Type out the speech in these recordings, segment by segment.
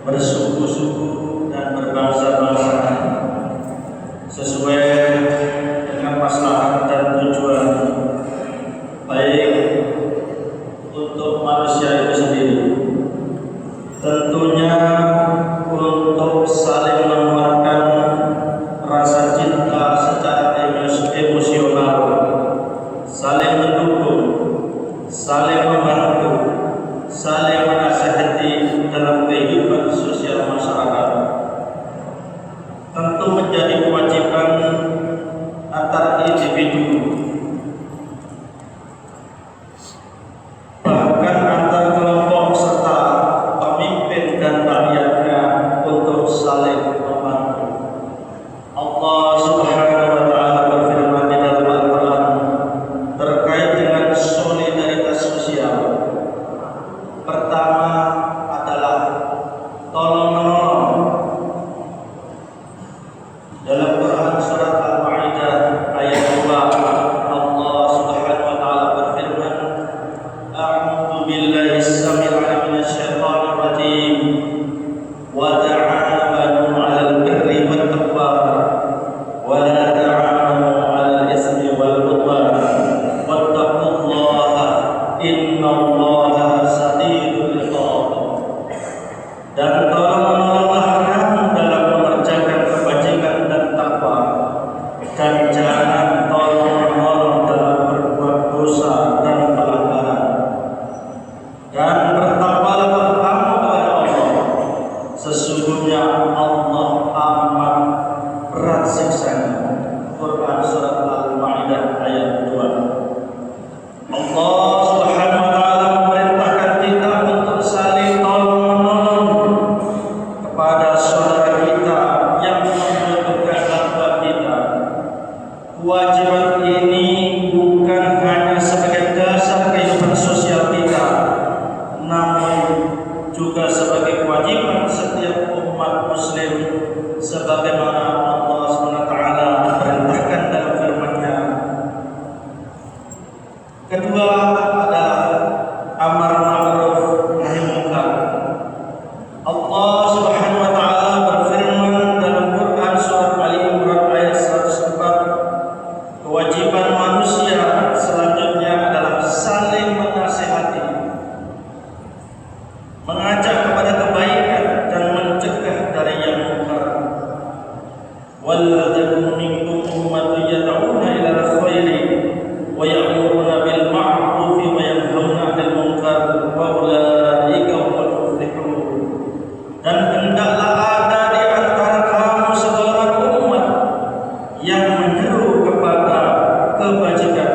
bersuku-suku dan berbangsa-bangsa sesuai dengan maslahat dan tujuan baik untuk manusia itu sendiri, tentunya untuk saling menguatkan rasa cinta secara emosional, saling mendukung, saling membantu, saling menasihati dalam kehidupan sosial masyarakat. Tentu menjadi kewajiban antara individu, bahkan antar kelompok serta pemimpin dan rakyatnya untuk saling membantu. Allah Subhanahu wa taala berfirman di dalam Al-Qur'an terkait dengan solidaritas sosial. Pertama adalah tolong-menolong. Dalam Quran surat Al-Maidah ayat 2, Allah Subhanahu wa taala berfirman, A'udzu billahi as-sami'il 'alim minasy syaithanir rajim. Wa ta'awanu 'alal birri wat taqwa wa la ta'awanu 'alal itsmi wal 'udwan wattaqullaha innallaha shadidul 'iqab. Dan tolong-menolonglah kamu dalam mengerjakan kebajikan dan takwa, dan jangan tolong-menolong dalam berbuat dosa dan pelanggaran. Dan bertakwalah kamu kepada Allah, sesungguhnya Allah amat berat siksanya. Quran surat Al-Maidah ayat 2. Allah Subhanahu wa taala memerintahkan kita untuk saling tolong-menolong kepada saudara kita yang membutuhkan bantuan kita. Kewajiban ini bukan hanya sebagai dasar kehidupan sosial kita, namun juga sebagai kewajiban setiap umat muslim, sebagaimana Allah SWT perintahkan dalam firman-Nya. Kedua adalah amar ma'ruf nahi munkar. Allah Subhanahu wa taala berfirman dalam Quran surat Ali Imran ayat 104, kewajiban manusia selanjutnya adalah saling menasihati, mengajak kepada kebaikan dan mencegah dari yang munkar. Walladzina minkum ummatun yad'una ilal khairi wa ya'muruna bil ma'ruf wa yanhauna 'anil munkar wa ulaika humul muflihun. Dan hendaklah ada di antara kamu segala umat yang menyeru kepada kebajikan,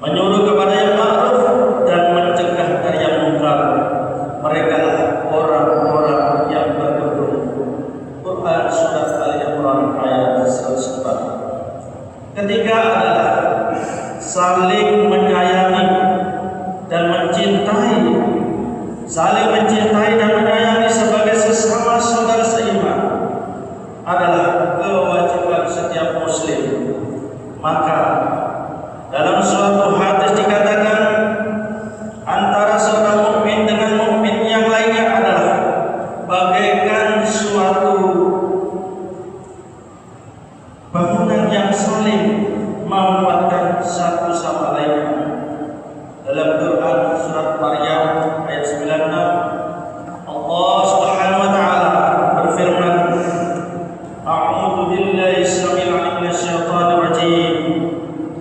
menyuruh kepada yang ma'ruf dan mencegah dari yang munkar. Mereka lah orang-orang yang beruntung. Quran surat Al-Imran ayat 104. Ketiga adalah saling menyayangi dan mencintai. Saling mencintai dan menyayangi sebagai sesama saudara seiman adalah kewajiban setiap muslim. Maka dalam suatu hadis dikatakan antara seorang mukmin dengan mukmin yang lainnya adalah bagaikan suatu bangunan yang saling menguatkan satu sama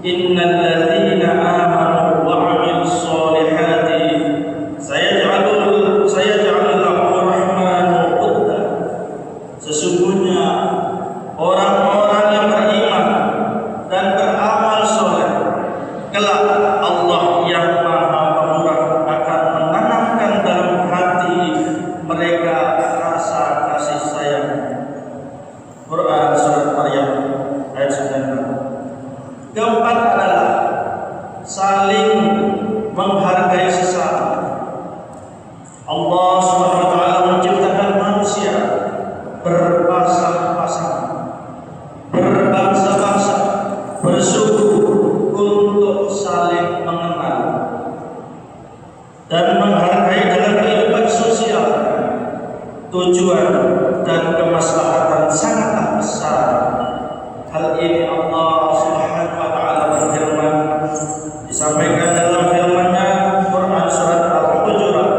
innal ladzina amanu wa 'amilus solihati sayaj'alul lahum rahmanu wudda. Sesungguhnya orang-orang yang beriman dan beramal soleh, kelak Allah yang Maha Pemurah akan menanamkan dalam hati mereka rasa kasih sayang. Quran surat Maryam ayat 9. Keempat adalah saling menghargai sesama. Allah Subhanahu wa taala menciptakan manusia berpasang-pasang, berbangsa-bangsa, bersuku untuk saling mengenal dan menghargai dalam kehidupan sosial. Tujuan dan kemaslahatan sangatlah besar. Hal ini Allah Subhanahu wa taala berfirman, disampaikan dalam firman-Nya Quran surat Al-Hujurat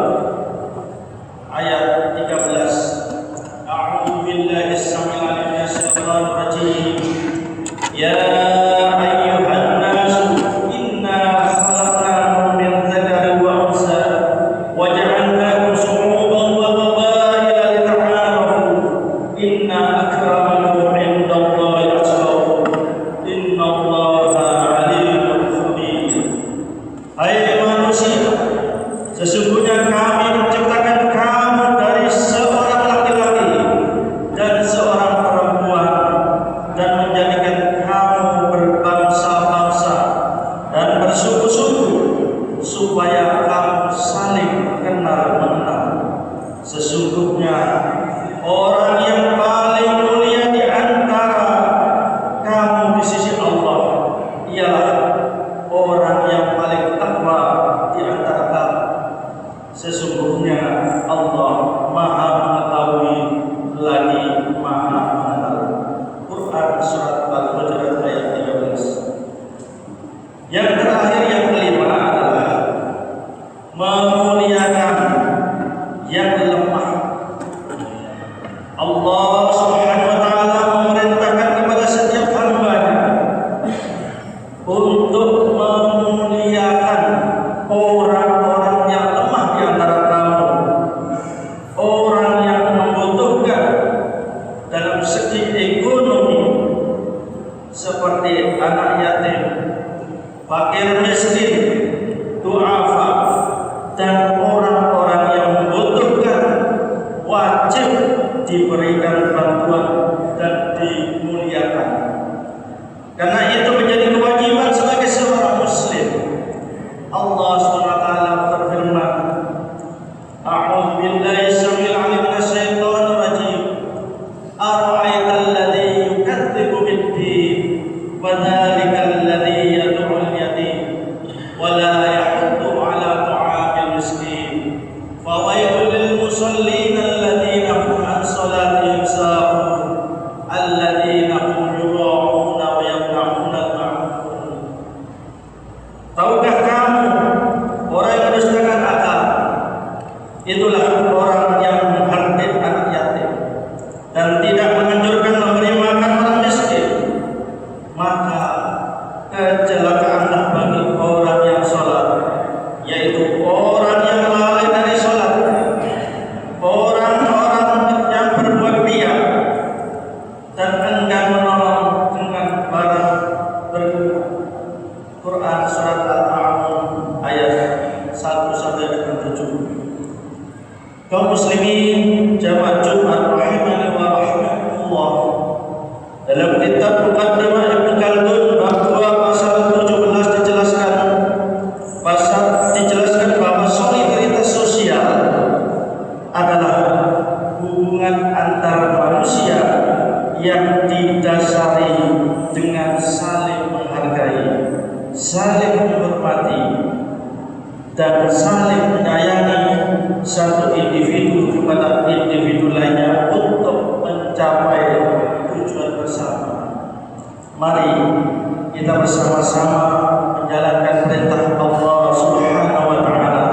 ayat 13. A'udzu billahi as-sami'il 'alim minasyaitonir rajim. Ya ayyuhan nasu inna khalaqnakum min dzakarin wa unsa wa ja'alnakum shu'uban wa qabaila lita'arafu inna akramakum 'indallahi atqakum innallaha 'alimun khabir. Hai manusia, sesungguhnya kami menciptakan kamu dari seorang laki-laki dan seorang perempuan dan menjadikan kamu berbangsa-bangsa dan bersuku-suku supaya kamu saling kenal mengenal. Sesungguhnya orang yang paling mulia di antara kamu di sisi Allah ialah orang yang paling takwa di antara kamu. Sesungguhnya Allah Maha mengetahui lagi Maha mengenal. Quran surat Al-Hujurat ayat 13. Yang terakhir, yang kelima adalah memuliakan yang lemah. Allah Subhanahu wa taala memerintahkan kepada setiap hamba-Nya untuk memuliakan orang-orang yang lemah di antara kamu, orang yang membutuhkan dalam segi ekonomi seperti anak yatim, fakir miskin, du'afa, dan orang-orang yang membutuhkan wajib diberikan bantuan dan dimuliakan. Karena itu menjadi kewajiban sebagai seorang muslim. Allah Subhanahu wa taala berfirman, A'udzu billahi samil 'alim minasyaitonir rajim. Ara'aital ladzi yukadzibu bid-din wa dzalikal ladzi yad'ul yatim wa la yahuddu 'ala ta'amil miskin. Fawailul lil musallin alladzina hum 'an salatihim sahun alladzina hum yura'una wa yamna'una al-ma'un. Tahukah kamu orang yang mendustakan akal? Itulah orang yang menghardik anak yatim dan tidak menganjurkan memberi makan orang miskin. Maka kecelakaanlah bagi orang yang sholat, yaitu orang yang lalai dari sholat, orang-orang yang berbuat riya dan enggan menolong dengan barang berguna. Quran surat Al-Ma'un ayat 1-7. Kaum muslimin jamaah Jumat rahimani wa rahimakumullah. Dalam kitab Muqaddimah Ibnu Khaldun bab 2 pasal 17 dijelaskan bahwa solidaritas sosial adalah hubungan antar manusia yang didasari dengan saling menghargai, saling menghormati, dan saling menyayangi satu individu kepada individu lainnya untuk mencapai tujuan bersama. Mari kita bersama-sama menjalankan perintah Allah Subhanahu wa taala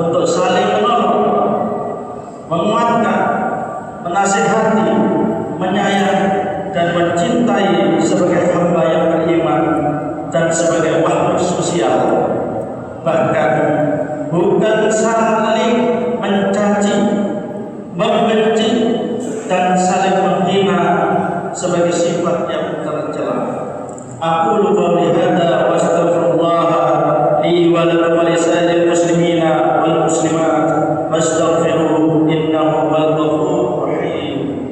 untuk saling menolong, menguatkan, menasihati, menyayangi dan mencintai sebagai hamba yang beriman dan bukan sebagai makhluk sosial, bahkan bukan saling mencaci, membenci dan saling menghina sebagai sifat yang tercela. Aqulu qawli hadza wa astaghfirullah li wa lakum wa lisa'iril muslimina wal muslimat fastaghfiruhu innahu huwal ghafurur rahim.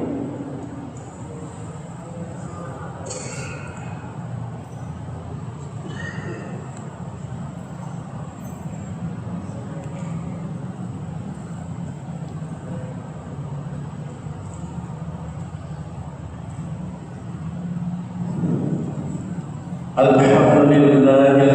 Alhamdulillahil